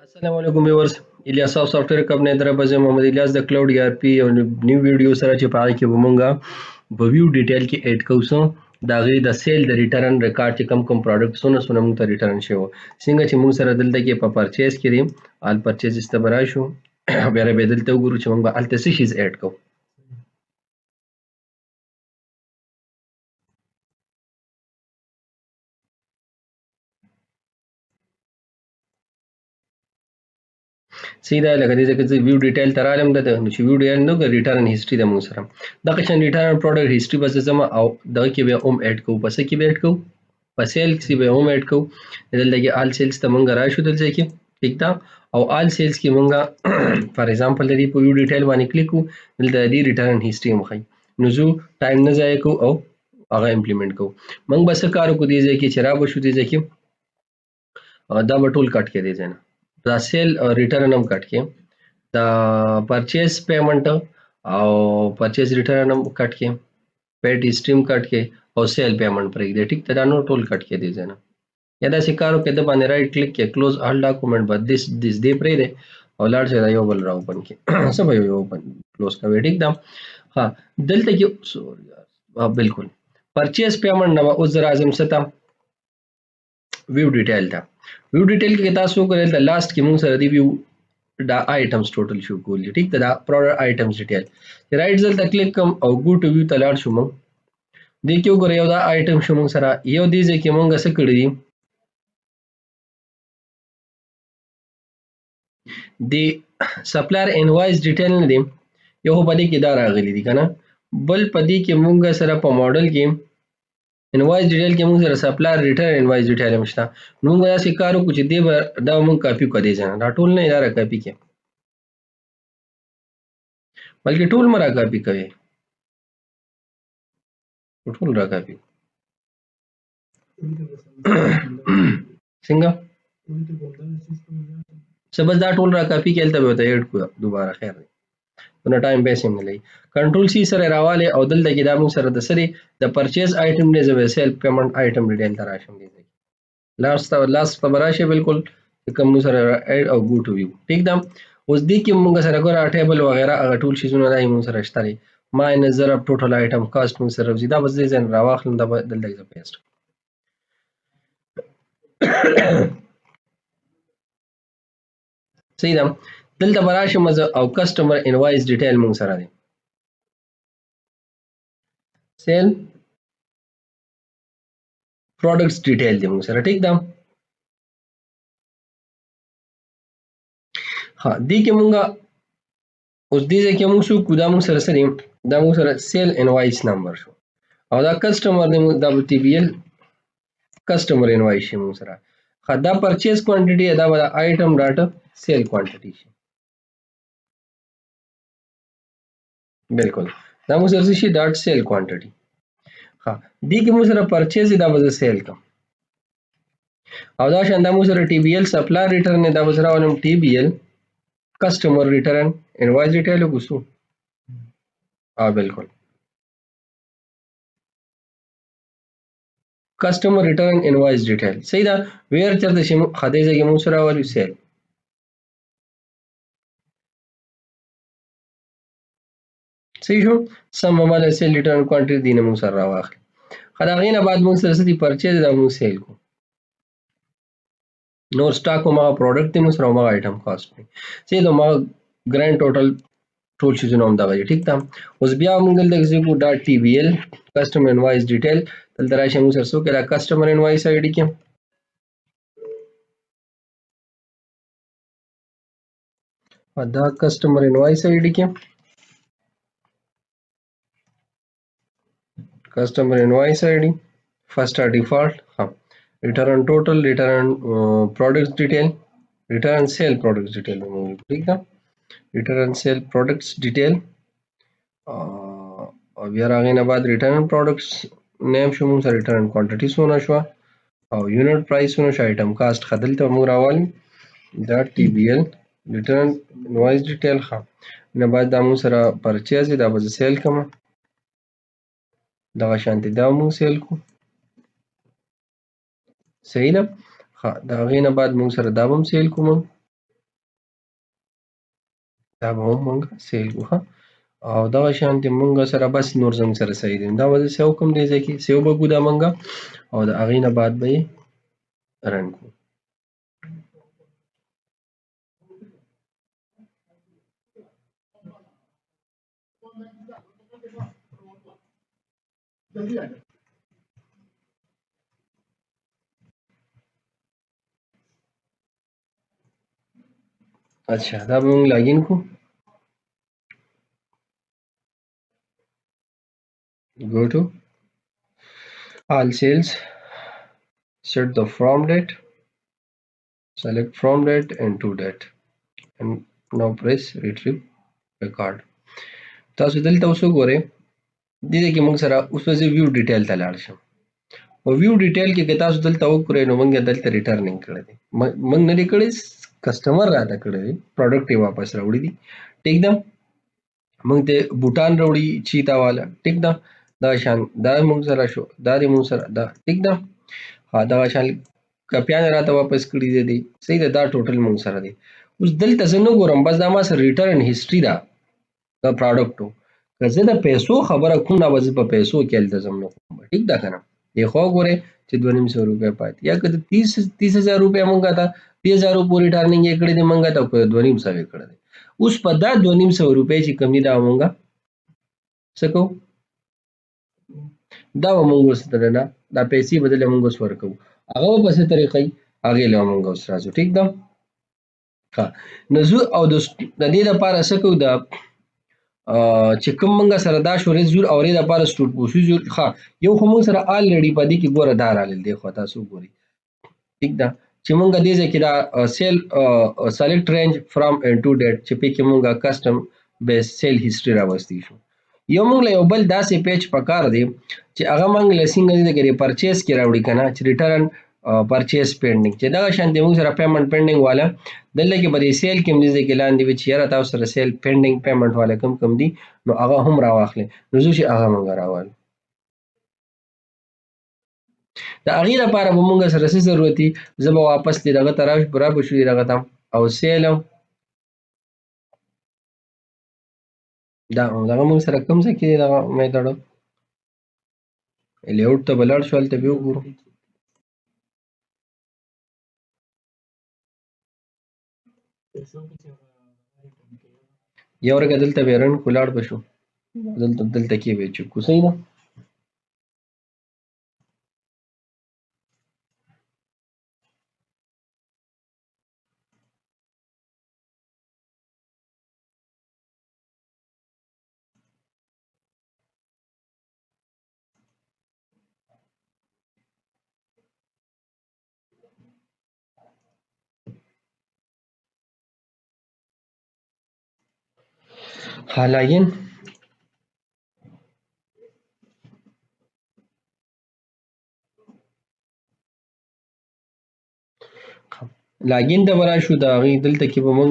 السلام علیکم ویورز الیاس سافټویر کمپنی دربازه محمد الیاس د کلاود ای آر پی او نیو ویډیو سره چې پاره کې ومونګه په ویو ډیټیل کې اډ کوو دا غي د سیل د ریټرن ریکارډ چې کم پروډکټ سونه موږ ته ریټرن شو څنګه چې موږ سره دلته کې په پرچیز کړی آل پرچیز استبرا شو بیا به دلته وګورو چې موږ الته څه شیز اډ کوو سیده لکه دې ځکه چې ویو ډیټیل تر عالم ده نو چې ویو ډیټیل نو ریټرن هیستوري د موږ سره دا قشن ریټرن پروډکټ هیستوري بس زما او دغه کې به اوم اډ کوو پس کې به اډ کوو په سیل کې به اوم اډ کوو دلته کې آل سیلز ته موږ راشو دلته کې ٹھیک ده او آل سیلز کې موږ فار ایگزامپل د دې په ویو ډیټیل باندې کلیک کوو دلته دې ریټرن هیستوري مخای نو زه ټایم نه ضایع کوو او هغه امپلیمنٹ کوو موږ بس کار کوو دې ځکه چې را بشو دې ځکه دا به ټول کټ کې دی ځنه دا سیل ریټرن هم کټ کې دا پرچیز پیمنٹ او پرچیز ریټرن هم کټ کې پیټ اسټریم کټ کې او سیل پیمنٹ پرې دی ټیک ته دا نو ټول کټ کې دی ځنه یا دا سکارو کې د باندې رائټ کلیک کې کلوز آل ډاکومنٹ بد دس دی پرې دی او لاړ شه دا یو بل را اوپن کې سم یو اوپن کلوز کوي ټیک دا ها دلته کې سوري بالکل پرچیز پیمنٹ نو اوس راځم ستا ویو ډیټیل ته ویو ډیټیل کې تاسو کولای دا لاست کې موږ سره دی ویو دا آیټمز ټوټل شو کولې ټیک دا پروډکټ آیټمز ډیټیل رائټ ځل ته کلیک کوم او ګو ټو ویو ته لاړ شو موږ دې کې وګورئ یو دا آیټم شو موږ سره یو دې ځکه موږ څه کړی دی د سپلایر انوایس ډیټیل نه دی یو په دې کې دا راغلی دی کنه بل په دې کې موږ سره په ماډل کې انوایس ډیټیل کې موږ سره سپلایر ریټرن انوایس ډیټیل هم شته نو موږ دا کارو کو چې دې دا موږ کاپی کړی ځنه دا ټول نه دا کاپی کې بلکې ټول مرا کاپی کوي ټول را کاپی څنګه سبز دا ټول را کاپی کېل ته وته اډ کو دوباره خیر دی نو ټایم به سم نه لګي کنټرول سی سره راواله او دلته کې دا موږ سره د سری د پرچیز آیټم نه زو سیل پیمنٹ آیټم ډیټیل تراشم دی لاست خبراشه بالکل کوم سره اډ او ګو ټو ویو ٹھیک ده اوس دې کې موږ سره ګور ټیبل وغیرہ هغه ټول شیزونه راي موږ سره شته ما نظر اپ ټوټل آیټم کاست موږ سره زیاده بس دې ځن راواخلم د دلته پیسټ صحیح ده دلته براشه مزه او کسٹمر انوایس ډیټیل موږ سره دی سیل پروډکټس ډیټیل دی موږ سره ټیک ده ها دې کې موږ اوس دې کې موږ شو کو دا موږ سره سره دا موږ سره سیل انوایس نمبر شو او دا کسٹمر دی دا ټی بی ایل کسٹمر انوایس شي موږ سره دا پرچیز کوانټیټي دا ولا آیټم ډاټ سیل کوانټیټي شي بالکل دا موږ سره شي ډاټ سیل کوانټیټي ها دې کې موږ سره پرچیز دا وځه سیل کا او دا شان دا موږ سره ټی بی ایل سپلایر ریټرن دا موږ سره ولم ټی بی ایل کسٹمر ریټرن انوایس ډیټیل وګسو بالکل کسٹمر ریټرن انوایس ډیټیل صحیح ده ویر چرته شي خدای ځای موږ سره ولې سیل صحیح شو سم عمل سیل ریټرن کوانټیټي دینه موږ سره راوخل خدای نه بعد موږ سره سدي پرچیز دا موږ سیل کو نور سٹاک او ما پروډکټ موږ سره ما آیټم کاست صحیح ده ما ګرانډ ټوټل ټول شیزونه هم دا وایي ټیک ده اوس بیا موږ دلته کو ډاټ ټی بی ایل کسٹمر انوایس ډیټیل دلته راشه موږ سره سو کړه کسٹمر انوایس آی ډی کې دا کسٹمر انوایس آی ډی کې کسٹمر انوایس آی ډی فرسٹ ڈیفالٹ हाँ return total return products detail return cell products detail ठीक है रिटर्न सेल प्रोडक्ट्स डिटेल और بیا راغی نه بعد return products نیم شو موږ return quantity سونه شو او یونټ پرایس سونه شو آیټم کاست خدل ته موږ راوالم دا ټی بی ایل रिटर्न انوایس ډیټیل ها نه بعد دا موږ سره پرچیز دا به سیل کوم دا شانتي دا موږ سیل کو صحیح ده ها دا غینه بعد موږ سره دا هم سیل کوم دا به هم موږ سیل کوو ښه. او دغه شانتې موږ سره بس نور زموږ سره صحیح دی. دا به زه سیو کوم دې ځای کې سیو به کوو دا موږ او د هغې نه بعد به یې رن کوو. اچھا دا به موږ لاګین کوو. go to all sales, set the from date, select from date and to date and now press retrieve record. تاسو دلته اوس وګورئ دې کې موږ سره اوس به زه ویو ډیټیل ته لاړ شم. په ویو ډیټیل کې که تاسو دلته وګورئ نو موږ دلته ریټرنینګ کړی دی. موږ نه دی کړی، کسټمر راته کړی دی، پروډکټ یې واپس راوړی دی. ټیک ده، موږ ته بوټان راوړي چیتا والا. ټیک ده، دا شان دا موږ سره شو، دا دې موږ سره دا ټیک ده. ها دا شان کپیان راته واپس کړي دي. صحیح ده، دا ټوټل موږ سره دی. اوس دلته زه نه ګورم، بس دا ما سره ریټرن هیستوري ده د پروډکټو. که زه د پیسو خبره کوم نو به زه په پیسو کې هلته ځم نه کوم. ټیک ده که نه؟ دې خوا وګورئ چې 2500 روپۍ پاتې، یا که د 30,000 روپۍ موږ ته 30,000 پورې ریټرنینګ یې کړی دی موږ ته، که 2500 یې کړی دی. اوس په دا 2500 روپۍ چې کوم دي دا موږ څه کوو؟ دا به موږ اوس دننه دا پیسې به دلته موږ اوس ورکوو. هغه به په څه طریقه وي؟ هغې له موږ اوس راځو. ټیک ده؟ ښه نو زه او د دې دپاره څه کوو؟ د چې کوم موږ سره دا شو رزور او ری دپاره سټوډ پروسیجر. ښه یو خو موږ سره آلریډي په دې کې ګوره دا راغلی دی، خو تاسو وګورئ. ټیک ده چې موږ دې ځای کې دا سیل سلیکټ رینج فرام اینډ ټو ډیټ چې پکې موږ کسټم بیس سیل هیستوري راوستی شو. یو موږ له یو بل داسې پیج پکار دی چې هغه موږ له څنګه دې کې پرچیز کې راوړي که نه، چې ریټرن پرچیز پینډینګ چې دغه شان دی موږ سره پیمنټ پینډینګ والا دلته کې به د سیل کې مدې کې لاندې وي چې یاره تاسو سره سیل پینډینګ پیمنټ والا کم دي نو هغه هم راواخلئ. نو زه چې هغه موږ راوالو. د هغې لپاره به موږ سره څه ضرورت دي؟ زه به واپس دې دغه ته را به شو دغه ته او سیل دغه موږ سره کوم ځای کې دی دغه میتډ لیاوټ ته به لاړ شو، هلته به وګورو. یو ورګه دلته به رن کو لاړ به شو، دلته کې به چک کو. صحیح ده؟ لاګین لاګین ته به راشو. د هغې دلته کې به موږ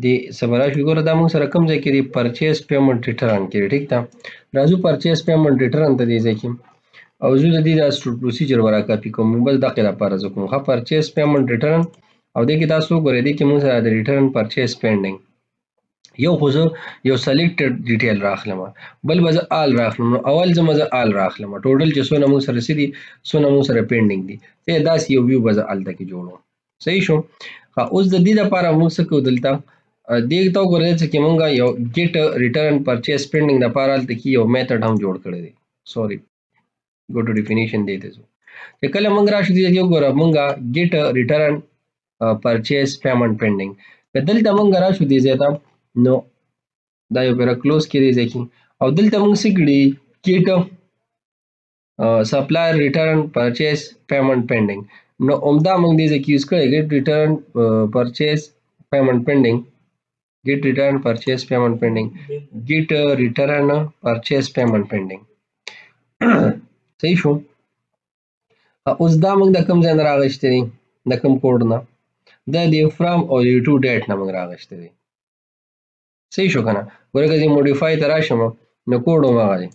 د څه به راشو، ګوره دا موږ سره کوم ځای کې دی؟ پرچیز پیمنټ ریټرن کې دی. ټیک ده، راځو پرچیز پیمنټ ریټرن ته دې ځای کې او زه د دې دا پروسیجر به راکاپي کوم، بس دغې لپاره زه کوم. ښه پرچیز پیمنټ ریټرن او دې کې تاسو وګورئ دې کې موږ سره د ریټرن پرچیز پینډینګ یو خو زه یو سلیکټډ ډیټیل راخلم، بل به زه آل راخلم. نو اول زه آل راخلم ټوټل چې څونه موږ سره څه دي، څونه موږ سره پینډینګ دي. داسې یو ویو به زه هلته کې جوړوم. صحیح شو؟ اوس د دې دپاره موږ څه کوو؟ دلته دې ته وګورئ چې موږ یو ګیټ ریټرن پرچیز پینډینګ دپاره هلته کې یو میتډ هم جوړ کړی دی. سوري go to definition دی ته ځو. چې کله موږ راشو دې کې وګوره موږ ګیټ ریټرن پرچیز پیمنټ پینډینګ که دلته موږ راشو دې ځای ته نو دا یو پیره کلوز کې دی ځای کې او دلته موږ څه کړي؟ ګیټ سپلایر ریټرن پرچیز پیمنټ پینډینګ. نو عمده موږ دې ځای کې یوز کړی ګیټ ریټرن پرچیز پیمنټ پینډینګ، ګیټ ریټرن پرچیز پیمنټ پینډینګ، ګیټ ریټرن پرچیز پیمنټ پینډینګ. صحیح شو؟ اوس دا موږ د کوم ځای نه راغشتی دی؟ د کوم کوډ نه؟ دا د فرام او د ټو ډیټ نه موږ راغشتی دی. صحیح شو که نه؟ ګوره که زه موډیفای ته راشم نو کوډ هماغه دی،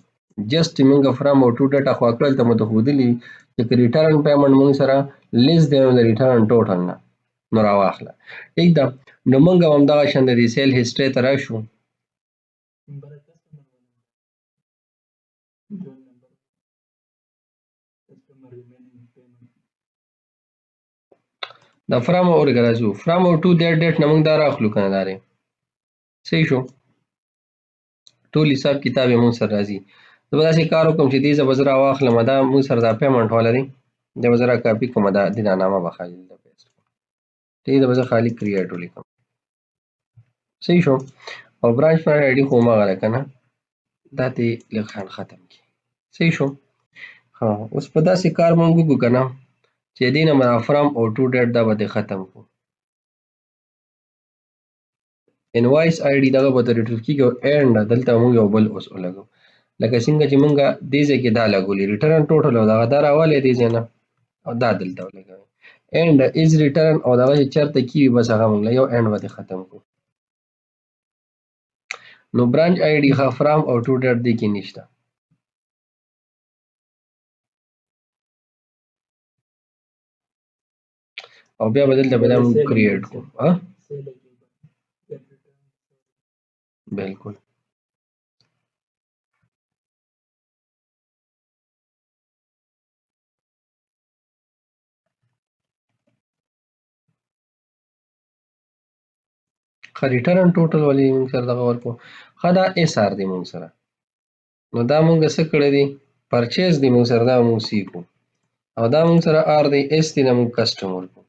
جسټ موږ فرام او ټو ډیټ خوا کړل ته مو ته ښودلي چې که ریټرن پیمنټ موږ سره لیس دی نو د ریټرن ټوټل نه نو راواخله. ټیک ده. نو موږ هم همدغه شان د دې سیل هسټري ته راشو. د فرام اورګه راځو فرام او ټو دیټ ډیټ نه موږ دا راخلو کنه دارې صحیح شو. ټول حساب کتاب یې موږ سره راځي. زه به داسې کار وکړم چې دې زه به زه راواخلم دا موږ سره دا پیمنټ والا دی دا به زه را کاپي کړم دا دې دا نامه به خالي دلته پیسټ کړم. ټیک ده به زه خالي کریټ ولیکم صحیح شو. او برانچ فایل آی ډي خو هماغه ده که نه دا دې لږ خان ختم کړي صحیح شو. ها اوس په داسې کار موږ وکړو که نه چې دې نه به فرام او ټو ډیټ دا به دې ختم کړو. انوایس آی ډي دغه به درې ټول کېږي او اینډ دلته موږ یو بل اوس ولګو لکه څنګه چې موږ دې ځای کې دا لګولي ریټرن ټوټل او دغه دا راوالی دې ځای نه او دا دلته ولګوئ اینډ از ریټرن او دغه چې چېرته کېږي بس هغه موږ له یو اینډ به دې ختم کړو. نو برانچ آی ډي ښه فرام او ټو ډیټ دې کې نشته. او بیا به دلته به دا موږ کریټ کړو. بالکل ښه ریټرن ټوټل ولې موږ سره دغه ورکړو ښه دا ایس آر دی موږ سره نو دا موږ څه کړی دی پرچیز دی موږ سره دا موږ سی کړو او دا موږ سره آر دی ایس دی نه موږ کسټم ورکړو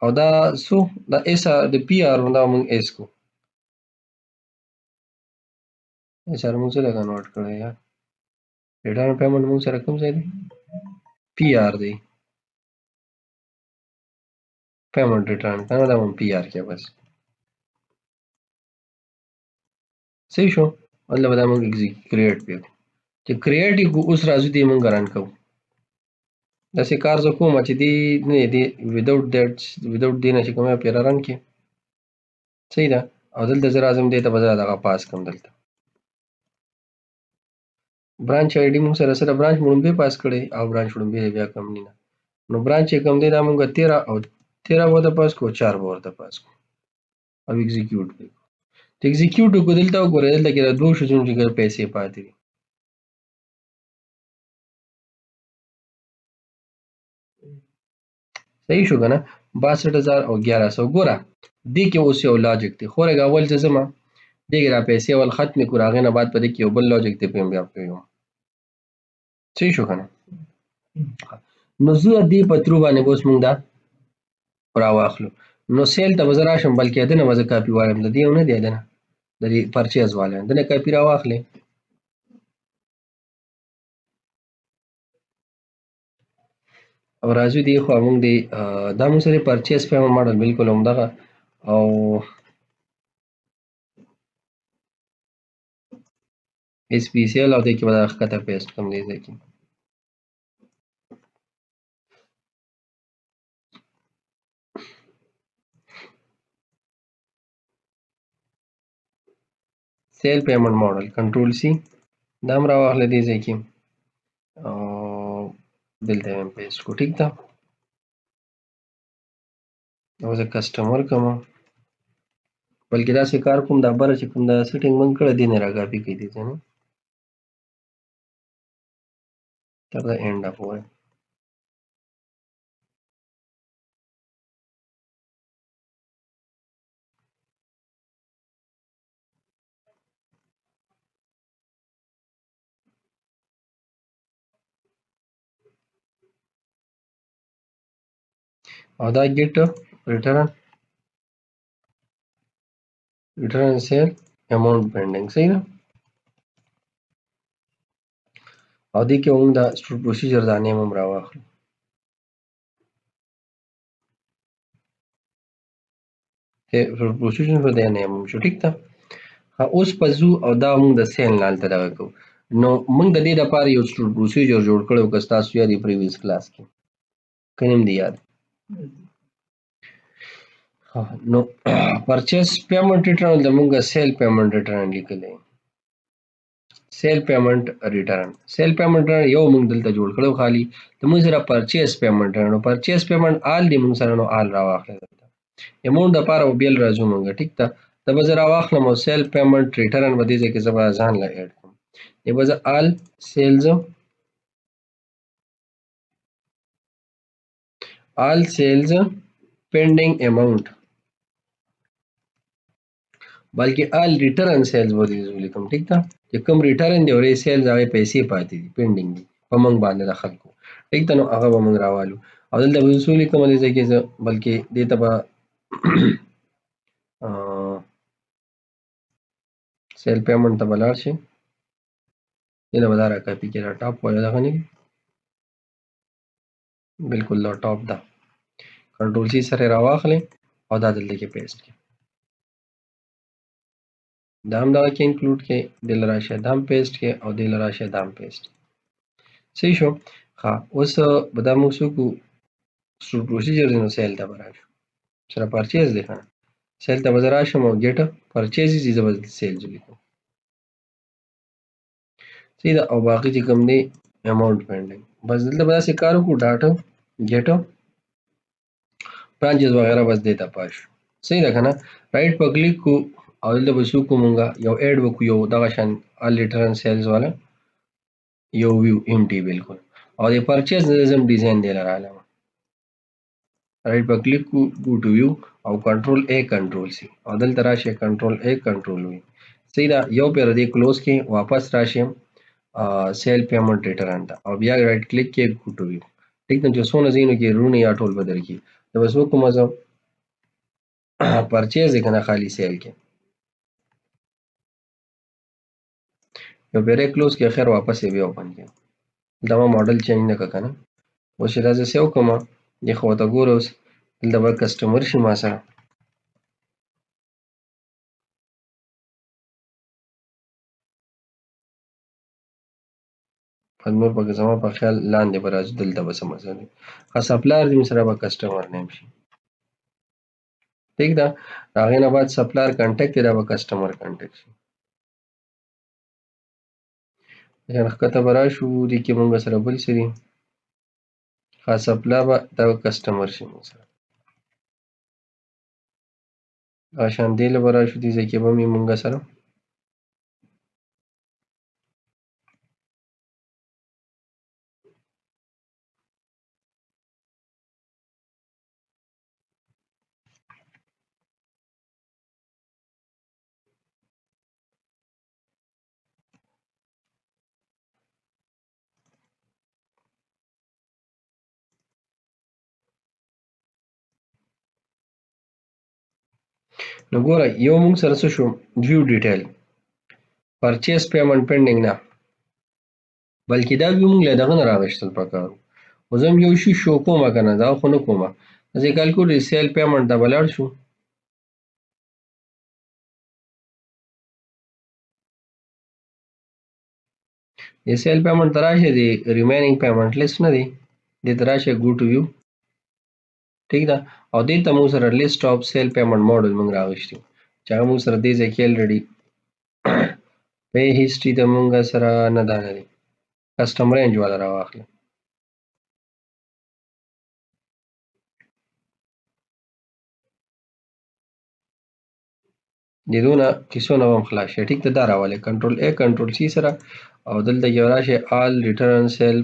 او دا څو دا ایس آر د پی آر دا موږ ایس کړو ایس آر موږ سره کنورټ کړی یا ریټرن پیمنټ موږ سره کوم ځای دی پی آر دی پیمنٹ ریٹرن کرنا دا موږ پی آر کې بس صحیح شو مطلب دا موږ کریټ پیو چې کریټ یې کو اوس راځو دې موږ رن کوو داسې کار زه کوم چې دې نه دې وداوټ دیټ وداوټ دې نه چې کومه پیره رن کې صحیح ده او دلته زه راځم دې ته به زه دغه پاس کړم دلته برانچ آی ډي موږ سره سره برانچ وړومبی پاس کړی او برانچ وړومبی بیا کمپنی نه نو برانچ یې کوم دی دا موږ 13 او 13 به ورته پاس کړو 4 به ورته پاس کړو او ایگزیکیوټ کړو چې ایگزیکیوټ وکړو دلته وګورئ دلته کې د دوه شیزونو چې پیسې پاتې دي صحیح شو که نه 62,000 او 1100 ګوره دې کې اوس یو لاجک دی خو لږ اول چې ځمه دې کې دا پیسې اول ختمې کړو هغې نه بعد په دې کې یو بل لاجک دی په بیا کوم صحیح شو که نه نو زه دې په ترو باندې به اوس موږ دا راواخلو نو سیل ته به زه راشم بلکې د نه به زه کاپي وایم د دې یو نه دی د نه د دې پرچیز والا د نه کاپي راواخلې او راځو دې خوا موږ دې دا موږ سره پرچیز پیمنټ ماډل بالکل همدغه او اس پی سی ال او دې کې به دا ښکته پیسټ کړم دې ځای کې سیل پیمنټ ماډل کنټرول سی دا هم راواخله دې ځای کې او دلته یې پیسټ کړو ټیک ده او زه کسټمر کوم بلکې داسې کار کوم دا بره چې کوم دا سیټینګ موږ کړی دی نه را کاپي کړي دې ځای نه تر د اینډه پورې او دا ګیټ ریټرن سیل اماونټ پینډینګ صحیح ده او دې کې موږ دا سټور پروسیجر دا نیم هم راواخلو پروسیجر په دې نیم هم شو ټیک ده اوس په ځو او دا موږ د سیل نه هلته دغه کوو نو موږ د دې لپاره یو سټور پروسیجر جوړ کړی و که ستاسو یاد وي پریویس کلاس کې که نه هم دې یاد نو پرچیز پیمنټ ریټرن د موږ سیل پیمنټ ریټرن لیکلی سیل پیمنٹ ریټرن. سیل پیمنٹ یو موږ دلته جوړ کړو خالی د موږ سره پرچیز پیمنٹ نو پرچیز پیمنٹ آل دی موږ سره نو آل راواخله دلته اماونټ د پاره بیل راځو موږ ټیک ته د به زه راواخلم او سیل پیمنٹ ریټرن به دې ځای کې زه به ځان له ایډ کوم دی به زه آل سیلز پینډینګ اماونټ بلکې آل ریټرن سیلز به دې ولیکم ټیک ده چې کوم ریټرن دی او سیلز هغه پیسې پاتې دي پینډینګ دي په موږ باندې د خلکو ټیک ده نو هغه به موږ راوالو او دلته به وصول کوم دې ځای کې زه بلکې دې ته به سیل پیمنٹ ته به لاړ شي دې ته به دا را کاپي کې را ټاپ وایو دغه نه بالکل دا ټاپ ده کنټرول سی سره راواخلئ او دا دلته کې پیسټ کړئ دا هم دغه کې انکلوډ کړئ دې له راشه دا هم پیسټ کړئ او دې له راشه دا هم پیسټ صحیح شو ښه اوس به دا موږ څه وکړو سټور پروسیجر دی نو سیل ته به راشو سره پرچیز دی که نه سیل ته به زه راشم او ګیټ پرچیزز دي زه به دلته سیلز ولیکم صحیح ده او باقي چې کوم دی اماونټ پینډینګ بس دلته به داسې کار وکړو ډاټا ګیټ برانچز وغیره بس دې ته پاس شو صحیح ده که نه رایټ په کلیک کو او دلته به څه وکړو مونږه یو ایډ وکړو یو دغه شان آل ریټرن سیلز والا یو ویو امټي بالکل او د پرچیز نظم ډیزاین دی لرالم رایټ په کلیک کو گو ټو ویو او کنټرول ا کنټرول سی او دلته راشه کنټرول ا کنټرول وی صحیح ده یو پیر دې کلوز کې واپس راشم سیل پیمنٹ ریټرن ته او بیا رایټ کلیک کې گو ټو ویو ټیک ده چې څونه ځینو کې رونه یا ټول بدل کی دا بس وکړم زه پرچیز دی کنه خالی سیل کې یو پیری کلوز کې اخر واپس یې بیا اوپن کړم دا ما ماډل چینج نه کړ کنه اوس چې دا زه سیو کوم دې خو ته ګوره اوس دلته به کسټمر شي ما سره نور پکې زما په خیال لاندې به راځي دلته به څه مسله دی ښه سپلایر دې سره به کسټمر نیم شي ٹھیک ده هغې نه بعد سپلایر کنټیکټ دا به کسټمر کنټیکټ شي ښکته به راشو دې کې مونږ سره بل څه دي ښه سپلایر به دا به کسټمر شي مونږ سره شان دې له به راشو دې ځای کې به مې مونږ سره نو ګوره یو مونږ سره څه شو ویو ډیټیل پرچیز پیمنٹ پینډینګ نه بلکې دا ویو مونږ له دغه نه راغشتل پکار خو زه هم یو شي شو کومه که نه دا خو نه کومه زه یې کالکوټ سیل پیمنٹ ته به لاړ شو د سیل پیمنٹ ته راشه د ریمینینګ پیمنٹ لیست نه دی دې ته راشه ګو ټو ویو ٹھیک ده او دې ته موږ سره لیست اف سیل پیمنٹ موډل موږ راغشتي چې هغه موږ سره دې ځای کې الریډي پے هیسټري ته موږ سره نه دا نه دی کسټم رینج والا راواخلئ د دونه کیسو نه هم خلاص شي ټیک ده دا راولئ کنټرول ا کنټرول سی سره او دلته کې راشه آل ریټرن سیل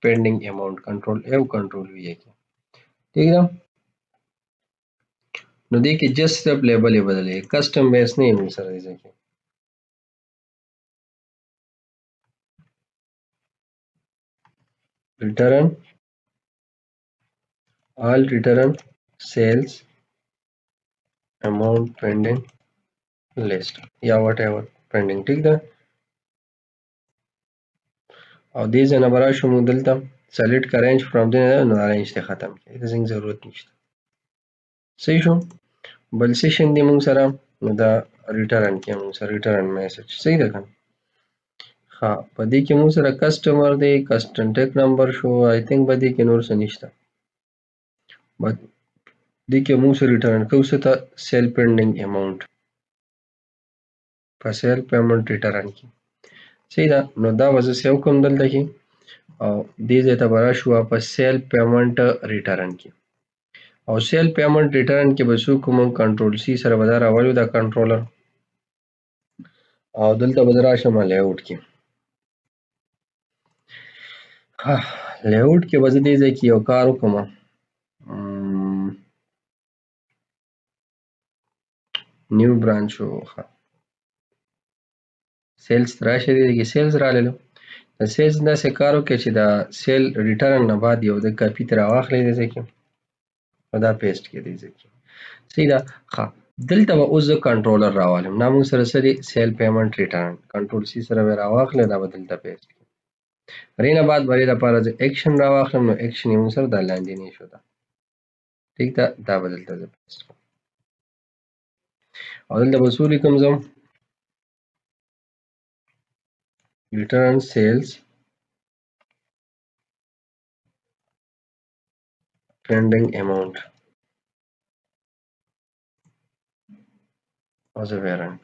پینډینګ اماونټ کنټرول ا او کنټرول وی کې ٹھیک ده نو دې کې جست صرف لیبل یې بدلې کسټم بیس نه موږ سره دی ځکه return all return sales amount pending list یا whatever pending ټیک ده او دې ځای نه به راشو موږ دلته select arrange from دې نه نو arrange ته ختم کړئ د ځینې ضرورت نشته صحیح شو بل سیشن دی موږ سره نو دا ریټرن کې موږ سره ریټرن میسج صحیح ده کنه ها په دې کې موږ سره کسٹمر دی کانټیکټ نمبر شو آی تھنک په دې کې نور څه نشته بس دې کې موږ سره ریټرن کوو څه ته سیل پینډینګ اماونټ په سیل پیمنٹ ریټرن کې صحیح ده. نو دا به زه سیو کوم دلته کې او دې ځای ته به راشو واپس سیل پیمنټ ریټرن کې او سیل پیمنټ ریټرن کې به څه کوم کنټرول سی سره به دا راولو دا کنټرولر او دلته به زه راشم لیاوټ کې لیاوټ کې به زه دې ځای کې یو کار وکړم نیو برانچ سیلز راشه دې کې سیلز راغلو د سیلز داسې کار وکړئ چې دا سیل ریټرن نه بعد یو د کاپي تر واخلئ دې ځای کې او دا پیسټ کې دې ځای کې صحیح ده. ښه دلته به اوس زه کنټرولر راوالم دا موږ سره څه دی سیل پیمنټ ریټرن کنټرول سی سره به راواخلې دا به دلته پیسټ کړي هغې نه بعد به دې لپاره زه ایکشن راواخلم نو ایکشن یې موږ سره دا لاندې نه شو ده ټیک ده دا به دلته زه پیسټ کړم او دلته به څه ولیکم زه return sales pending amount as a variant.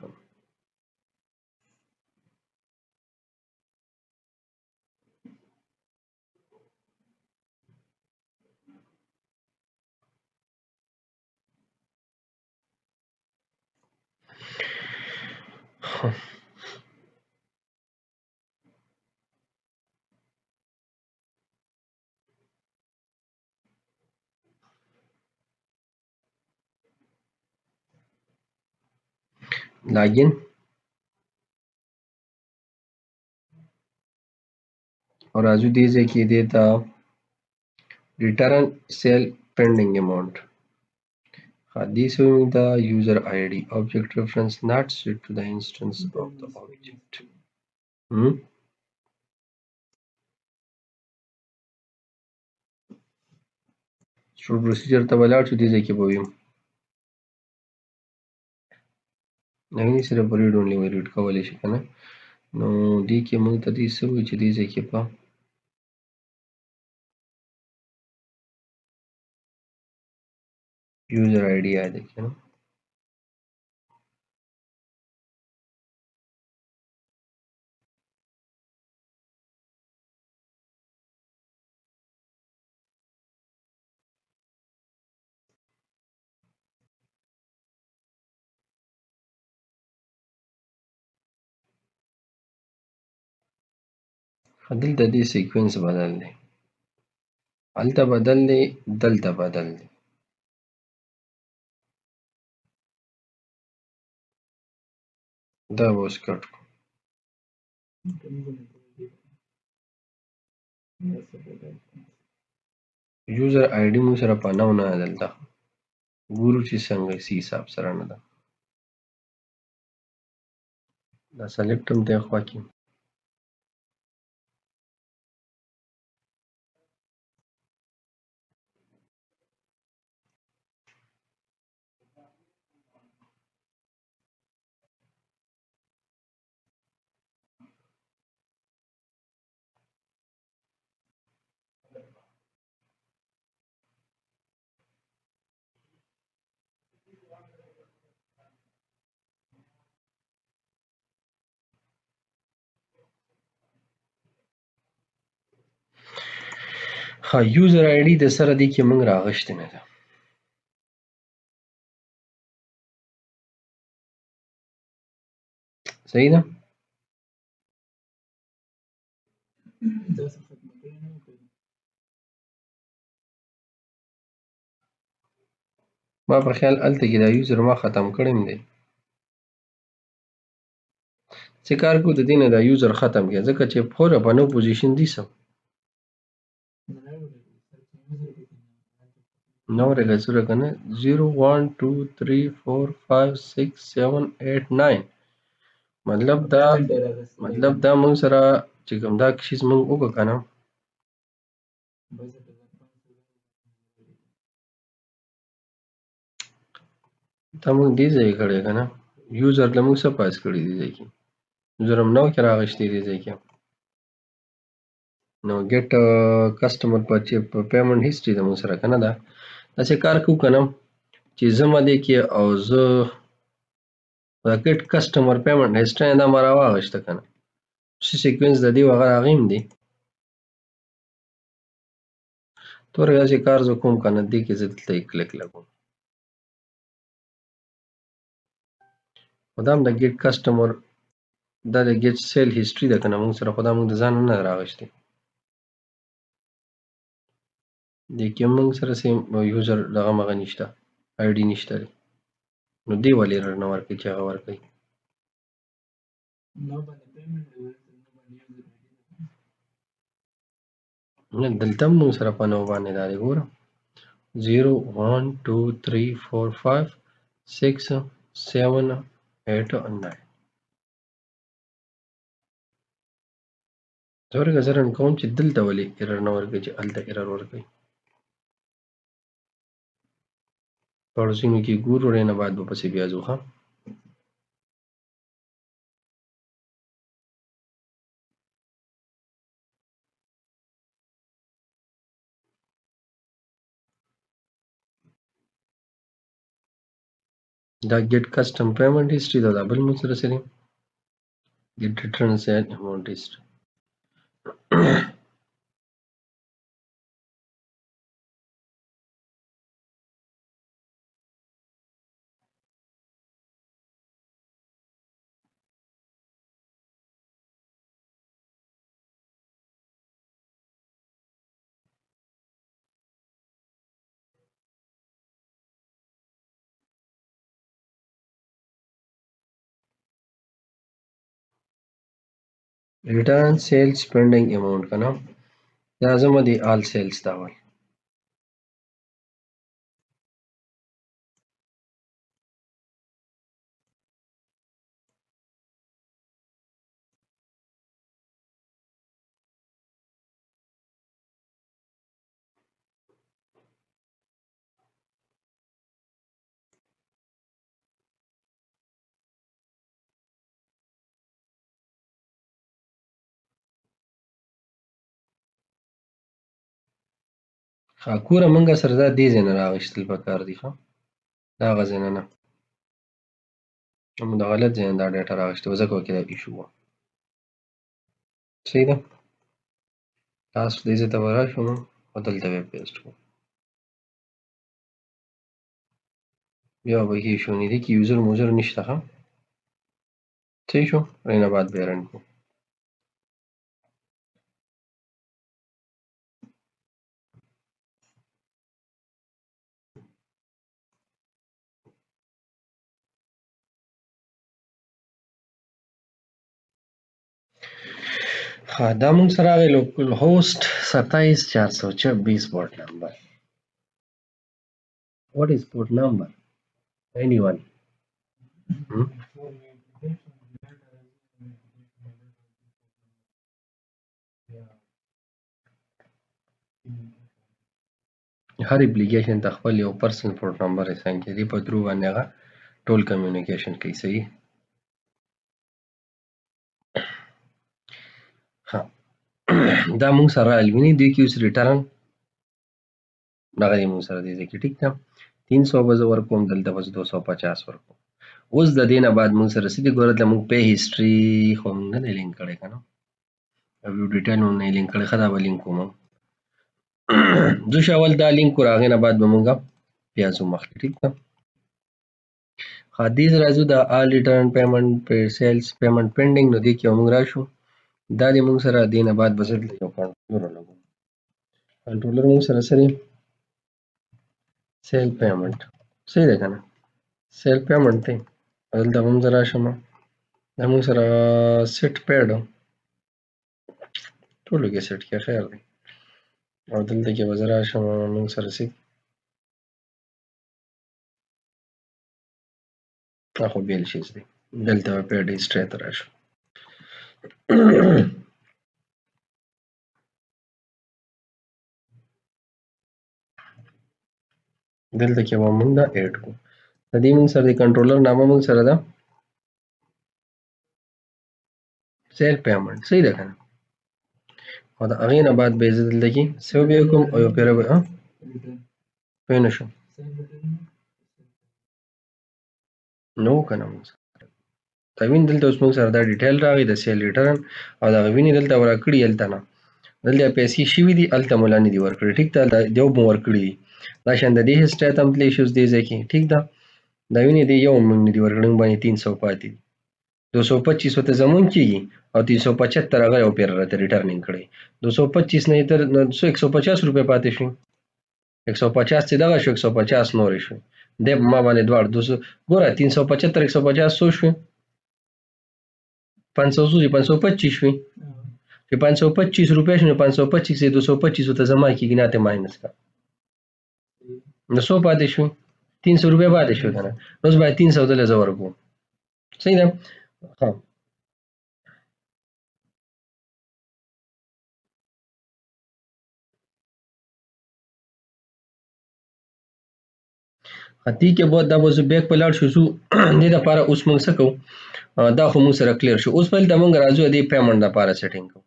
Login और राजू दीजिए कि देता return sale pending amount. This will the user ID object reference not set to the instance of the object. Should procedure ته ولاړ شو دې ځای کې به ویم نغني سره په ریډ اونلی ریډ کولی شي که نه نو دې کې موږ ته دې څه وایي چې دې ځای کې په user ID یاد کې نه دلته دې سیکوینس بدل دی هلته بدل دی دلته بدل دی دا به اوس کټ کړو یوزر آی ډي موږ سره په نو نه ده دلته ګورو چې څنګه سی حساب سره نه ده دا سلیکټ هم دی خوا کې ها یوزر آی ډي د سره دی کې موږ راغشتې نه ده صحیح ده ما په خیال هلته کې دا یوزر ما ختم کړی دی چې کار کوو د دې نه دا یوزر ختم کړي ځکه چې پوره په نو پوزیشن دي سم نو ورګه که نه 0 1 2 3 4 5 6 7 8 9 مطلب دا موږ سره چې کوم دا شیز موږ وکړو که نه دا موږ دې ځای کړی که نه یوزر له موږ څه پاس کړي دې ځای کې یوزر هم نو کې راغشتې دې ځای کې نو ګیټ کسټمر په پیمنټ هیسټري د موږ سره که نه ده داسې کار کوو که نه چې زه مه دې کې او زه دا ګیټ کسټمر پیمنټ هیسټري دا ما راواغشته که نه چې سیکوینس د دې هغه هغیم دی تورې داسې کار زه کوم که نه دې کې زه دلته یې کلیک لګوم خو دا هم د ګیټ کسټمر دا د ګیټ سیل هیسټري ده که نه موږ سره خو دا موږ د ځان نه راغشتي دې کې موږ سره سیم یوزر دغه مغه نشته آی ډي نشته دی نو دې ولې ایرر نه ورکوي چې هغه ورکوي نه دلته هم موږ سره په نو باندې دا دی ګوره 0 1 2 3 4 5 6 7 8 and 9 زه ورکه زه رن کوم چې دلته ولې ایرر نه ورکوي چې هلته ایرر ورکوي پړوسینو کې ګورو نه بعد به پسې بیا ځو ښه دا ګیټ کسټم پیمنټ هیسټري دا بل موږ سره سره ګیټ ریټرن سیل اماونټ هیسټري ریټرن سیلز پینډینګ اماونټ کنه دا زما دی آل سیلز دا ول کوره منګه سره دا دې ځای نه راغشتل پکار دي ښه دا هغه ځای نه نه موږ د غلط ځای نه دا ډیټا راغشتې وه ځکه کې دا ایشو وه صحیح ده تاسو دې ځای ته به راشو او دلته به یې پیسټ کړو بیا به کې ایشو نه دي کې یوزر موزر نشته ښه صحیح شو نه بعد بیا رن کړو دا موږ سره راغی لوکل هوسټ 27426 port number what is port number anyone هر اپلیکیشن ته خپل یو پرسنل پورټ نمبر اساین کړي په درو باندې هغه ټول کمیونیکیشن کوي صحیح ها دا موږ سره الویني دی کې اوس ریټرن دغه موږ سره دی کې ټیک ده 300 به زه ورکوم دلته بس 250 ورکوم اوس د دې نه بعد موږ سره سیدي ګوره ته موږ پې هیسټري خو موږ نه دی لینک کړی که نه ویو ډیټیل مو نه لینک کړی ښه دا به لینک کوم زه اول دا لینک ور هغې نه بعد به موږ بیا ځو مخکې ټیک ده ښه دې راځو د آل ریټرن پیمنټ سیلز پیمنټ پینډینګ نو دې کې به موږ راشو دا دې موږ سره دې نه بعد به زه دلته یو کنټرولر ولګوم کنټرولر موږ سره سره سیل پیمنټ صحیح ده که نه سیل پیمنټ دی دلته به هم زه راشم دا موږ سره سیټ پیډ ټولو کې سیټ کې خیر دی او دلته کې به زه راشم موږ سره سي دا خو بیل شیز دی دلته به پیډ هیسټري ته راشو دلته کې به موږ دا ایډ کړو د دې موږ سره د کنټرولر نامه موږ سره ده سیل پیمنټ صحیح ده که نه او د هغې نه بعد به یې زه دلته کې سیو به یې کوم او یو پیره به پوه نه شوم نو که نه موږ دا وین دلته اوس موږ سره دا ډیټیل راغی د سیل ریټرن او دا وینې دلته ورکړي هلته نه دلته پیسې شوي دي هلته مو لا نه دي ورکړي ټیک ده یو مو ورکړي دي دا شان د دې هسټري ته هم تللی شو اوس دې ځای کې ټیک ده دا وینې دې یو موږ نه دي ورکړي موږ باندې 300 پاتې دي 225 ورته زمون کېږي او 375 هغه یو پیر راته ریټرنینګ کړی 225 نه یې تر 150 روپۍ پاتې شوي 150 چې دغه شو 150 نورې شوې دی په ما باندې دواړه 200 ګوره 375 150 څو شوې 500 څو دي 525 شوې چې 525 روپۍ شو نو 525 یې 225 ورته زما کېږي نه ته ماینس کړه نو څو پاتې شوې 300 روپۍ پاتې شوې که نه نو اوس باید 300 دله زه ورکوم صحیح ده ها دې کې به دا به زه بیک په لاړ شو ځو دې دپاره اوس موږ څه کوو دا خو موږ سره کلیر شو اوس پیل ته موږ راځو دې پیمنټ دپاره سیټینګ کوو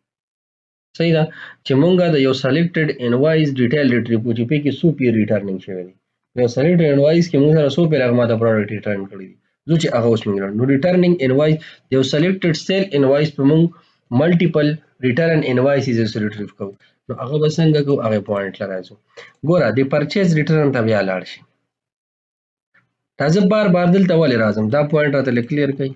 صحیح ده چې موږ د یو سلیکټډ انوایس ډیټیل ریټریو چې پکې څو پیر ریټرنینګ شوی دی یو سلیکټډ انوایس کې موږ سره څو پیر هغه ماته پروډکټ ریټرن کړی دي زه چې هغه اوس موږ نو ریټرنینګ انوایس یو سلیکټډ سیل انوایس په موږ ملټیپل ریټرن انوایسز ریټریو کوو نو هغه به څنګه کوو هغه پوینټ لا راځو ګوره د پرچیز ریټرن ته بیا لاړ شي دا زه بار بار دلته ولې راځم دا پوینټ راته کلیر کړئ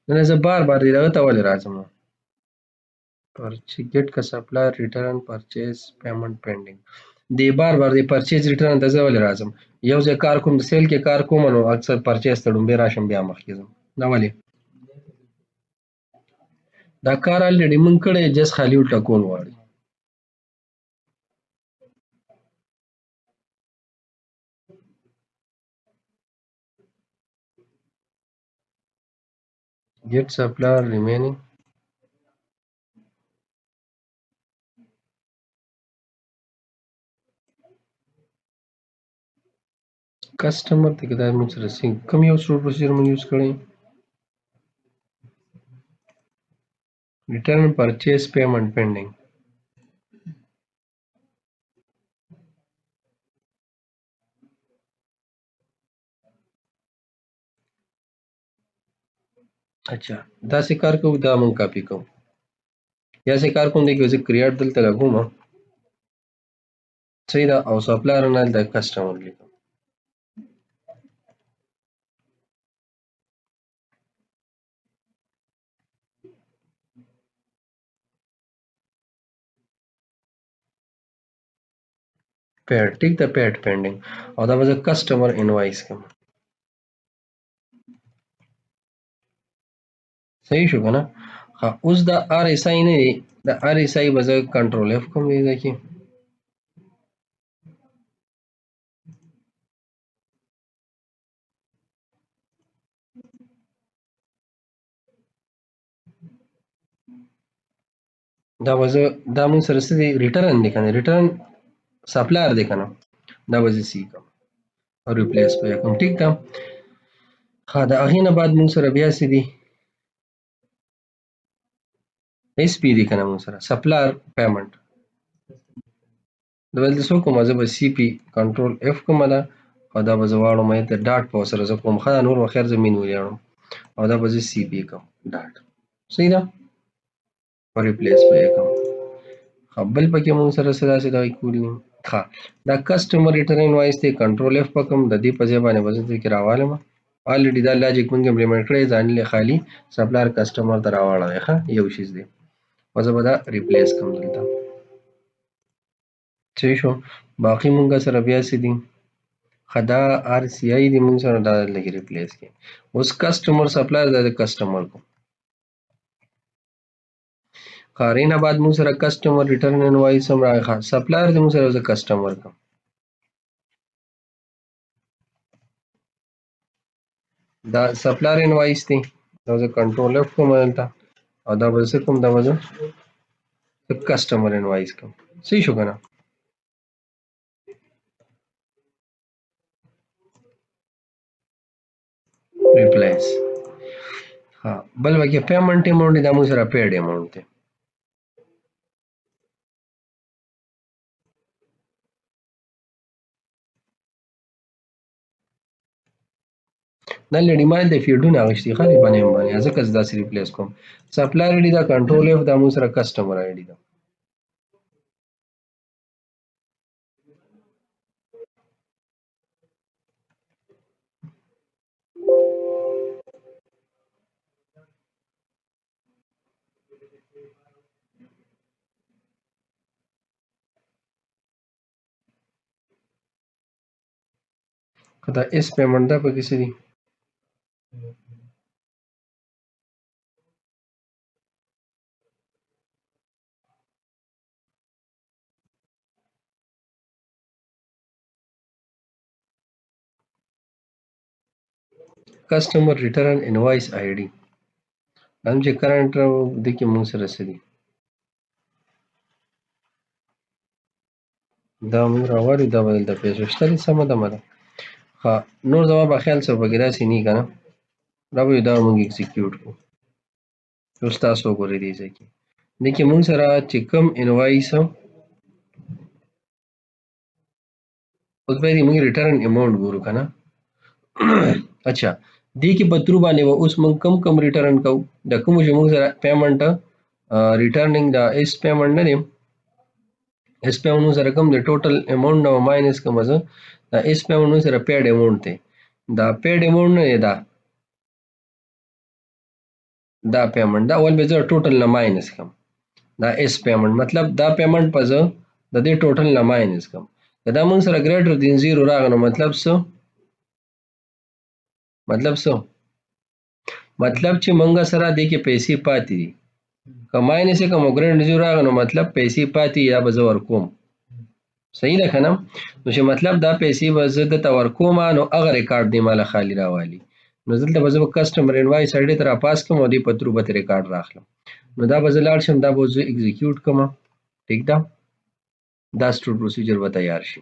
نه زه بار بار دغه ته ولې راځم get ka supplier return purchase payment pending دی بار بار دی پرچیز ریټرن ته زه ولې راځم یو ځای کار کوم د سیل کې کار کوم نو اکثر پرچیز ته ډومبې راشم بیا مخکې ځم دا ولې دا کار الریډي مونږ کړی جس خالي ټکول غواړي get supplier remaining کسٹمر ته کې دا موږ سره سینک کوم یو سټور پروسیجر موږ یوز کړی ریټرن پرچیز پیمنٹ پینډینګ اچھا دا څه کار کوو دا موږ کاپی کوو یا څه کار کوم دی کې زه کریټ دلته لګوم صحیح ده او سپلایر نه د کسٹمر لیکم پیډ ټیک ده پیډ پینډینګ او دا به زه کسٹمر انوایس کوم صحیح شو کنه اوس دا ار اس آی نه دی دا ار اس آی به زه کنټرول اف کوم دی دا کې دا به زه دا موږ سره څه دی ریټرن دی کنه ریټرن سپلایر دی کنه دا به زه سی کوم او ریپلیس به کوم ټیک ده ها د هغې نه بعد موږ سره بیا څه دي ایس پی دی کنه موږ سره سپلایر پیمنٹ دا بل څه کوم زه به سی پی کنټرول اف کوم دا او دا به زه واړم ته ډاټ په سره زه کوم خا نور وخیر زمين ولیاړم او دا به زه سی پی کوم ډاټ صحیح ده او ریپلیس به کوم بل پکې موږ سره سره دا کولی ها دا کسٹمر ریټرن وایس ته کنټرول اف پکم د دې په ځای باندې وځي کې راوالم الریډي دا لاجیک موږ امپلیمنٹ کړی ځان له خالی سپلایر کسٹمر ته راوړل ښه یو شی دی وځه به دا ریپلیس کوم دلته صحیح شو باقی موږ سره بیا څه دي خدا ار سی آی دی موږ سره دا لګي ریپلیس کې اوس کسٹمر سپلایر د کسٹمر کو خارینه بعد موږ سره کسٹمر ریټرن انوایس هم راغی سپلایر د موږ سره د کسٹمر کو دا سپلایر انوایس دی دا زه کنټرول اف کوم دلته او دا به څه کوم دا به زه کسٹمر انوایس کوم صحیح شو کنه ریپلیس ها بل وکي پیمنٹ اماونٹ دا موږ سره پیډ اماونٹ دی دلته ډیمانډ د فیډونه اخیستي خالي باندې ځکه زه داسې ریپلیس کوم. سپلایر آی ډي دا کنټرول اف دا موږ سره کسټمر آی ډي ده. که دا اس پیمنټ ده پکې څه دي؟ کسټمر ریټرن انوایس آی ډي هم چې کرنټ د کې موږ سره څه دي؟ دا موږ راوړي دا به دلته پیسې شته دي سمه ده مده. ښه نور زما په خیال څه پکې داسې نه وي که نه دا به دا موږ اکزیکیوټ کړو. اوس تاسو وګورئ دې ځای کې دې کې موږ سره چې کوم انوایس اوس باید موږ ریټرن اماونټ ګورو که نه. اچھا دې کې په ترو باندې به اوس موږ کم ریټرن کوو د کومو چې موږ سره پیمنټ ریټرنینګ دا اس پیمنټ نه دی اس پیمنټ موږ سره کوم د ټوټل اماونټ نه ماینس کوم زه دا اس پیمنټ موږ سره پیډ اماونټ دی دا پیډ اماونټ نه دی دا پیمنټ دا اول به زه ټوټل نه ماینس کوم دا اس پیمنټ مطلب دا پیمنټ په زه د دې ټوټل نه ماینس کوم که دا موږ سره ګریټر دین زیرو راغی نو مطلب څه مطلب چې موږ سره دې کې پیسې پاتې دي که ماینس یې کوم ګریټر زیرو راغی نو مطلب پیسې پاتې یا به زه ورکوم صحیح ده که نه نو چې مطلب دا پیسې به زه دته ورکوم نو هغه ریکارډ دی ماله خالي راوالي نو دلته به زه به کسټمر انوایس آی ډي ته راپاس کوم او دې په ترو به ترې ریکارډ راخلم نو دا به زه لاړ شم دا به زه اکزیکیوټ کوم ټیک ده دا سټور پروسیجر به تیار شي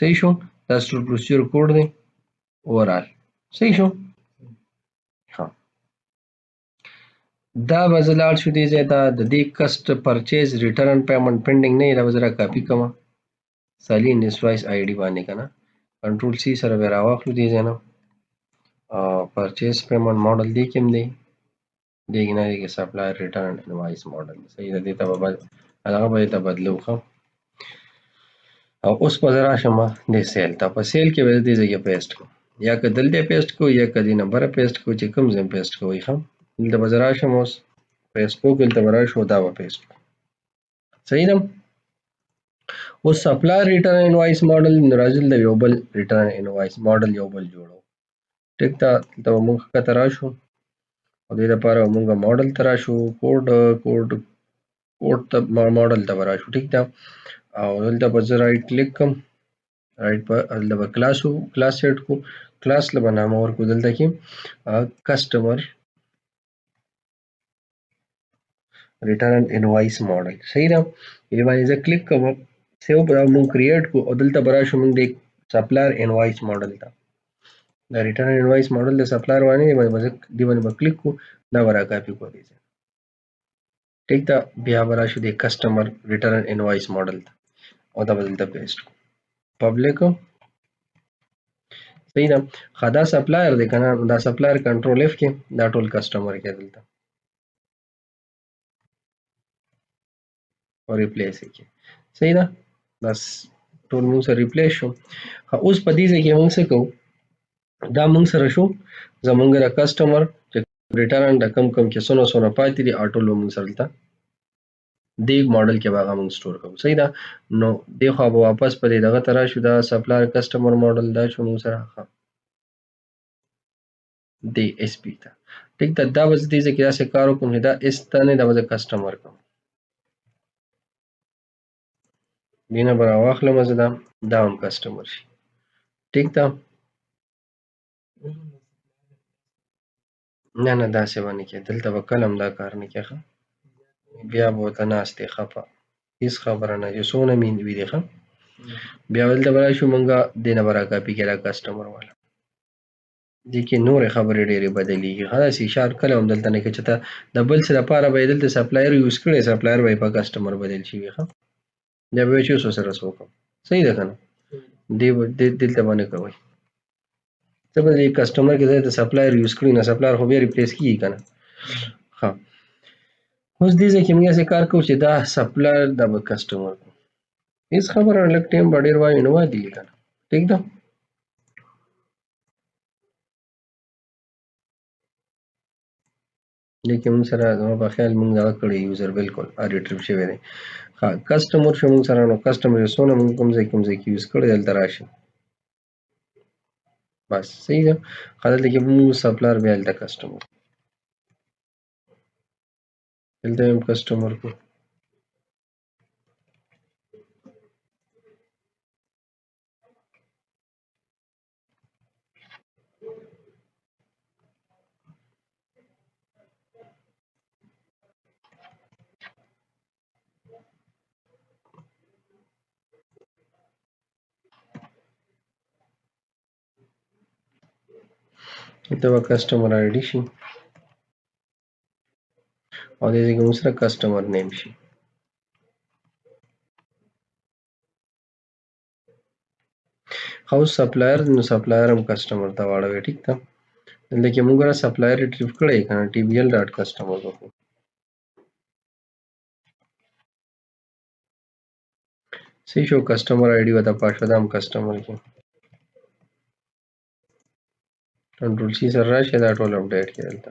صحیح شو دا سټور پروسیجر کوډ دی اوورال صحیح شو ها دا به زه لاړ شو دې ځای ته د دې کسټ پرچیز ریټرن پیمنټ پینډینګ نه دا به زه را کاپي کوم سالي انوایس آی ډي باندې که نه کنټرول سی سره به راواخلو دې ځای نه پرچیز پیمنټ ماډل دې کې هم دی دې کې نه دی کې سپلایر ریټرن انوایس ماډل صحیح ده دې ته به هغه به دې ته بدلو ښه او اوس به زه راشم دې سیل ته په سیل کې به دې ځای کې پیسټ کوم یا که دلته پیسټ کوو یا که دې نمبره پیسټ کوو چې کوم ځای پیسټ کوئ ښه دلته به زه راشم اوس فیسبوک دلته به راشو دا به پیسټ کوم صحیح ده اوس سپلایر ریټرن انوایس ماډل نو راځي دلته یو بل ریټرن انوایس ماډل یو بل جوړو ټیک ده دلته به موږ ښکته راشو او دې دپاره به موږ ماډل ته راشو کوډ ته ماډل ته به راشو ټیک ده او دلته به زه رایټ کلیک کوم رایټ په دلته به کلاس سیټ کو کلاس له به نامه ورکو دلته کې کسټمر ریټرن انوایس ماډل صحیح ده دې باندې زه کلیک کوم سیو به موږ کریټ کو او دلته به راشو موږ د سپلایر انوایس ماډل ته دا ریټرن انوایس ماډل د سپلایر باندې دې باندې به کلیک کو دا به را کاپي کو دې ټیک ده بیا به راشو د کسټمر ریټرن انوایس ماډل ته او دا به دلته پیسټ کو پبلک صحیح ده ښه دا سپلایر دی که نه دا سپلایر کنټرول اف کې دا ټول کسټمر کې دلته او ریپلیس کې صحیح ده بس ټول موږ سره ریپلیس شو اوس په دې ځای کې موږ څه کوو دا موږ سره شو زمونږ د کسټمر چې ریټرن د کم چې څونه پاتې دي ټول به موږ سره دلته دې ماډل کې به هغه موږ سټور کوو صحیح ده نو دې خوا به واپس په دې دغه ته راشو دا سپلایر کسټمر ماډل دا شو موږ سره د اس پی ته ټیک ده دا به زه دې ځای کې داسې کار وکړم چې دا اس ته نه دا به زه کسټمر کوم دې نه به راواخلم زه دا هم کسټمر شي ټیک ده نه داسې به نه کېږي دلته به کله هم دا کار نه کېږي بیا به ورته ناست دی ښه په هېڅ خبره نه چې څونه مې وي دی ښه بیا به دلته به راشو مونږ دې نه به را کاپي کړي دا کسټمر والا دې کې نورې خبرې ډېرې بدلېږي ښه داسې اشار کله هم دلته نه کوي چې ته د بل څه لپاره به یې دلته سپلایر یوز کړی سپلایر به یې په کسټمر بدل شوي ښه بیا به وایي چې اوس ورسره څه وکړم صحیح ده که نه دلته به نه کوئ څه به دې کسټمر کې ځای ته سپلایر یوز کړي نه سپلایر خو بیا ریپلیس کیږي که نه. ښه اوس دې ځای کې موږ هسې کار کوو چې دا سپلایر دا به کسټمر کوو. هېڅ خبره نه لږ ټایم به ډېر وایو نو وایي که نه ټیک ده. دې کې موږ سره زما په خیال موږ دغه کړی یوزر بالکل ریټریو شوی دی. ښه کسټمر شو موږ سره نو کسټمر یې څونه موږ کوم ځای کې یوز کړی دلته راشي بس صحیح ده. ښه دلته کې به موږ سپلایر بیا هلته کسټمر دلته هم کسټمر کو دلته به کسټمر آی ډي شي او دې ځای کې موږ سره کسټمر نیم شي. ښه اوس سپلایر نو سپلایر هم کسټمر ته واړوي ټیک ده. دلته کې موږ سپلایر ریټریو کړی که نه ټي بي ایل ډاټ کسټمر وکړو صحیح شو. کسټمر آی ډي ورته پاس شو دا هم کسټمر کې کنټرول سی سره راشي دا ټول اپډیټ کړي دلته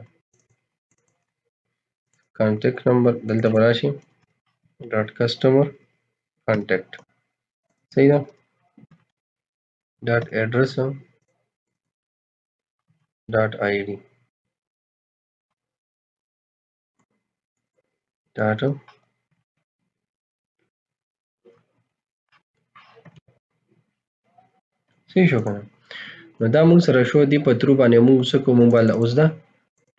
کانټیکټ نمبر دلته به راشي ډاټ کسټمر کانټیکټ صحیح ده. ډاټ ایډرس ډاټ آی ډي ډاټ صحیح شو که نه. نو دا موږ سره شو دي په ترو باندې موږ څه کوو موږ به اوس ده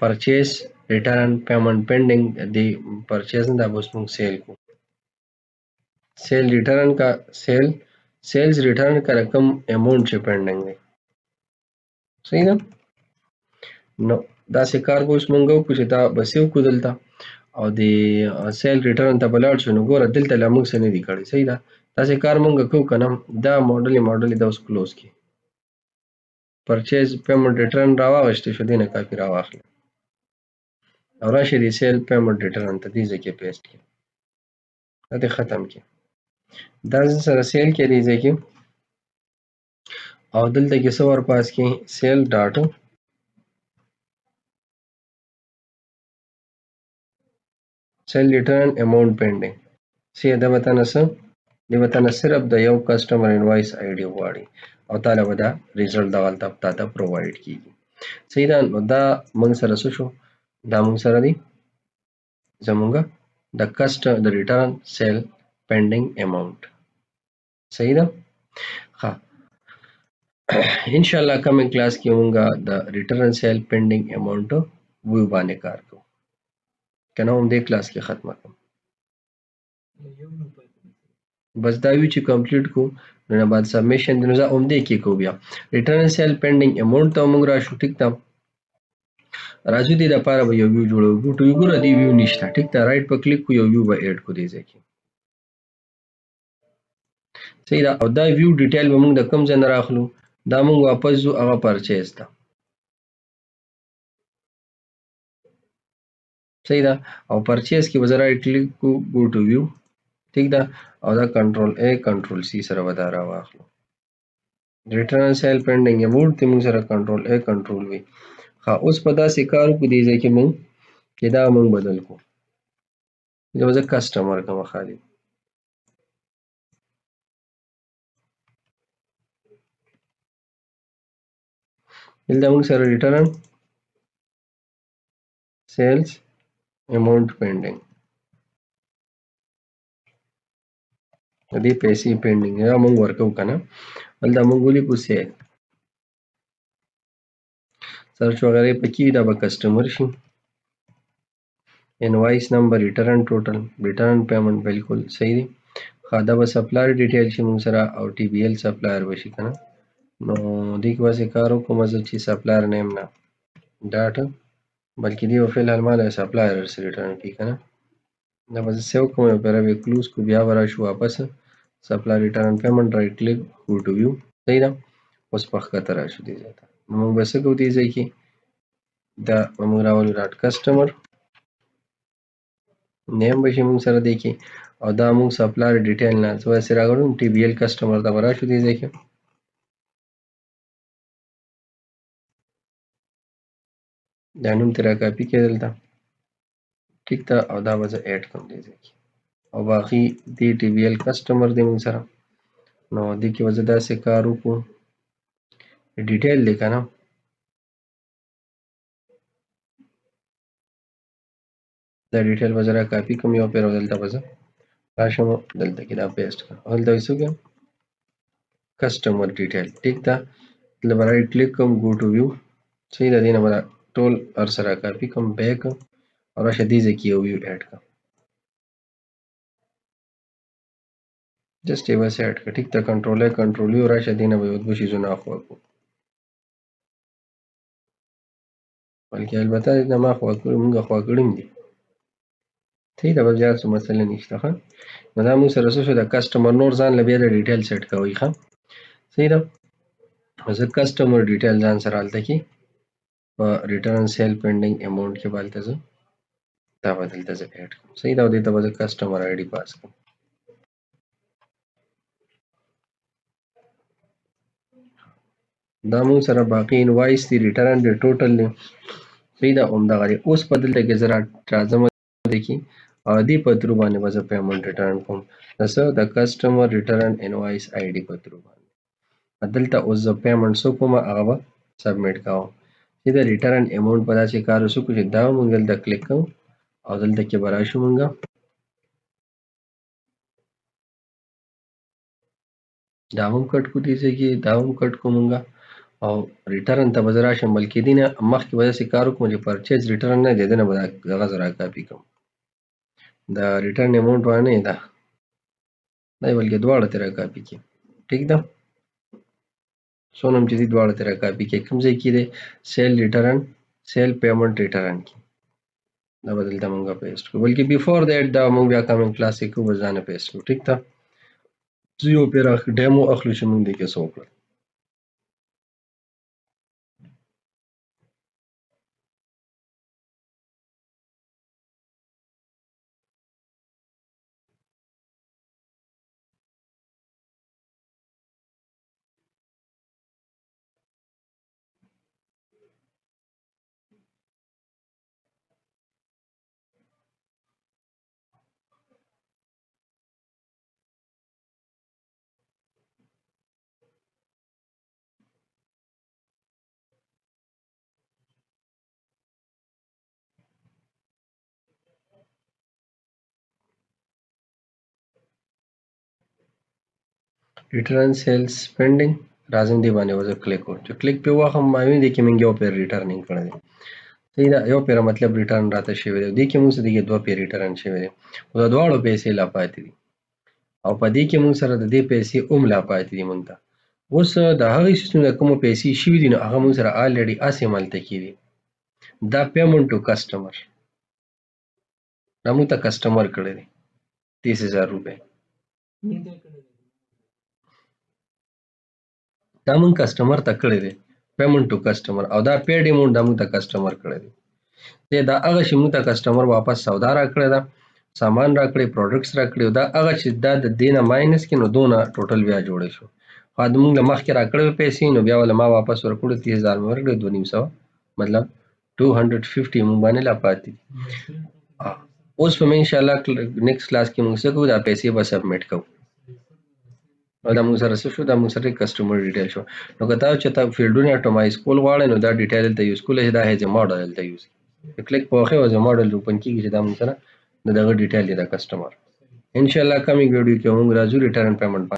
پرچیز ریټرن پیمنټ پینډینګ دی پرچیز نه دا به اوس موږ سیل کوو سیل ریټرن کا سیلز ریټرن کا رقم اماونټ چې پینډینګ دی صحیح ده. نو داسې کار به اوس موږ وکړو چې دا به سیو کړو دلته او د سیل ریټرن ته به لاړ شو نو ګوره دلته لا موږ څه نه دي کړي صحیح ده. داسې کار موږ کوو که نه دا موډل دا اوس کلوز کړي پرچیز پیمنټ ریټرن راواغشتی شو دې نه کاپي راواخلئ او راشي د سیل پیمنټ ریټرن ته دې ځای کې پیسټ کړئ دا دې ختم کړئ دا سره سیل کې دې ځای کې او دلته کې څه ور پاس کړئ سیل ډاټ سیل ریټرن اماونټ پینډینګ سی دا به تانه څه دې به تانه صرف د یو کسټمر انوایس آی ډي غواړي او تعالی به دا ریزلټ دغلته تاته پرووایډ کیږي صحیح ده. نو دا موږ سره څه شو دا موږ سره دی زمونږه د ریټرن سیل پینډینګ اماونټ صحیح ده. ښه ان شاء الله کمنګ کلاس کې مونږه د ریټرن سیل پینډینګ اماونټ ویو باندې کار کوو کنه هم دې کلاس کې ختمه کوم بس دا وی چې کمپلیټ کو نو بعد سبمیشن د نو زه هم دې کې کو بیا ریټرن سیل پینډینګ اماونټ ته مونږ راشو ټیک ده. راځو دې لپاره به یو ویو جوړو ګوټو ګوره دې ویو نشته ټیک ده رائټ په کلیک کو یو ویو به اډ کو دې ځای کې صحیح ده. او دا ویو ډیټیل به موږ د کوم ځای نه راخلو دا موږ واپس ځو هغه پرچیز ته صحیح ده. او پرچیز کې به زه رائټ کلیک کو ګو ټو ویو ټیک ده او دا کنټرول ا کنټرول سی سره به دا راواخلو ریټرن سیل پینډینګ اماونټ ته موږ سره کنټرول ا کنټرول وی. ښه اوس په داسې کار وکړو دې ځای کې موږ چې دا موږ بدل کو دا به زه کسټمر کوم خالي دلته موږ سره ریټرن سیلز اماونټ پینډینګ دې پیسې پینډینګ یا موږ ورکو کنه دلته موږ ولیکو سیل سرچ وغیرہ پکې دا به کسټمر شي انوایس نمبر ریټرن ټوټل ریټرن پیمنٹ بالکل صحیح دی. ښه دا به سپلایر ډیټیل شي موږ سره او ټي بي ایل سپلایر بشي کنه نو دې کې واسه کار وکړو زه چې سپلایر نیم نه ډاټ بلکې دی په فعل مال سپلایر سره ریټرن کی کنه دا به سیو کوم یو پیراوی کلوز کو بیا ورا شو واپس سپلایر ریټرن پیمنٹ رائټ کلیک گو ټو ویو صحیح ده. اوس په ښکته راشو دې ځای ته موږ به څه کوو دې ځای کې دا به موږ راولو ډاټ کسټمر نیم به شي موږ سره دی کې او دا موږ سپلار ډیټیل نه څه واسې راغلو ټي بي ایل کسټمر ته به راشو دې ځای کې دا نوم ترې را کاپي کړئ دلته ټیک ده او دا به زه ایډ کوم دې ځای کې او باقي دې ټي بي ایل کسټمر دی موږ سره نو دې کې به زه داسې کار وکړو ډیټیل دی که نه دا ډیټیل به زه را کاپي کوم یو پیر او دلته به زه راشم دلته کې دا پیسټ کړم او دلته به څه وکړم کسټمر ډیټیل ټیک ده دلته به رایټ کلیک کوم ګو ټو ویو صحیح ده دې نه به دا ټول هر څه را کاپي کوم بیک او راشه دې ځای کې یو ویو ایډ کړم جسټ یې بس ایډ کړه ټیک ده کنټرول یو راشه دې نه به یو دوه شیزونه اخوا کړو بلکې البته دې نه ما خوا کړي مونږ خوا کړي هم دي صحیح ده بس زیات څه مسله نشته ښه نو دا موږ سره څه شو د کسټمر نور ځان له بیا د ډیټیل سیټ کوئ ښه صحیح ده زه کسټمر ډیټیل ځان سره هلته کې په ریټرن سیل پینډینګ اماونټ کې به هلته زه دا به دلته زه ایډ کوم صحیح ده او دې ته به زه کسټمر آی ډي پاس کوم دا موږ سره باقي انوایس دی ریټرن دی ټوټل دی صحیح ده همدغه دی اوس په دلته کې زه راځم دې کې او دې په ترو باندې به زه پیمنټ ریټرن کوم د څه د کسټمر ریټرن انوایس آی ډي په ترو باندې دلته اوس زه پیمنټ څه کوم هغه به سبمیټ کوم چې د ریټرن اماونټ په داسې کار وسو چې دا موږ دلته کلیک کوو او دلته کې به راشو موږ دا هم کټ کو دې ځای کې دا هم کټ کو موږ او ریټرن ته به زه راشم بلکې دې نه مخکې به داسې کار وکړم چې پرچیز ریټرن نه دی دې نه به دغه زه را کاپي کوم د ریټرن اماونټ باندې دا نه بلکې دواړه ترې را کاپي کړي ټیک ده څونه هم چې دې دواړه ترې را کاپي کړي کوم ځای کې دی سیل ریټرن سیل پیمنټ ریټرن کې دا به دلته مونږ پیسټ کړو بلکې بیفور دیټ دا مونږ بیا کامنګ کلاس کې کوو بس دا نه پیسټ کړو ټیک ده زه یو پیر ډیمو اخلو چې مونږ دې کې څه وکړل ریټرن سیلز پینډینګ راځم دې باندې وزه کلیک کوم چې کلیک په واخم مې دې کې مونږ یو پیر ریټرنینګ کړی دی صحیح ده یو پیر مطلب ریټرن راته شوی دی دې کې مونږ سره دوه پیر ریټرن شوی دی او دا دواړو پیسې لا پاتې دي او په دې کې مونږ سره د دې پیسې هم لا پاتې دي مونږ ته اوس د هغې سیستم د کومو پیسې شوي دي نو هغه مونږ سره آلریډي هسې هملته کېدي دا پیمنټ ټو کسټمر دا مونږ ته کسټمر کړی دی 30,000 روپۍ دا مونږ کسټمر ته کړی دی پیمنټ ټو کسټمر او دا پیډ اماونټ دا مونږ ته کسټمر کړی دی دا هغه شی مونږ ته کسټمر واپس سودا راکړی ده سامان راکړی پروډکټس راکړي او دا هغه چې دا د دې نه ماینس کړي نو دونه ټوټل بیا جوړی شو خو د مونږ له مخکې راکړی پیسې نو بیا ولې ما واپس ورکړو 30,000 مې ورکړی 2,900 مطلب 250 مونږ باندې لا پاتې دي اوس به مې انشاءالله نیکسټ کلاس کې مونږ څه کوو دا پیسې به سبمیټ کوو او دا مونږ سره څه شو دا مونږ سره کسټمر ډیټیل شو نو که تاسو چې تاسو فیلډونه اټومایز کول غواړئ نو دا ډیټیل دلته یوز کولی شئ دا هیز ماډل دلته یوز کلیک په وخت او ماډل اوپن کیږي چې دا مونږ سره دغه ډیټیل دی د کسټمر انشاءالله کمینګ ویډیو کې مونږ راځو ریټرن پیمنټ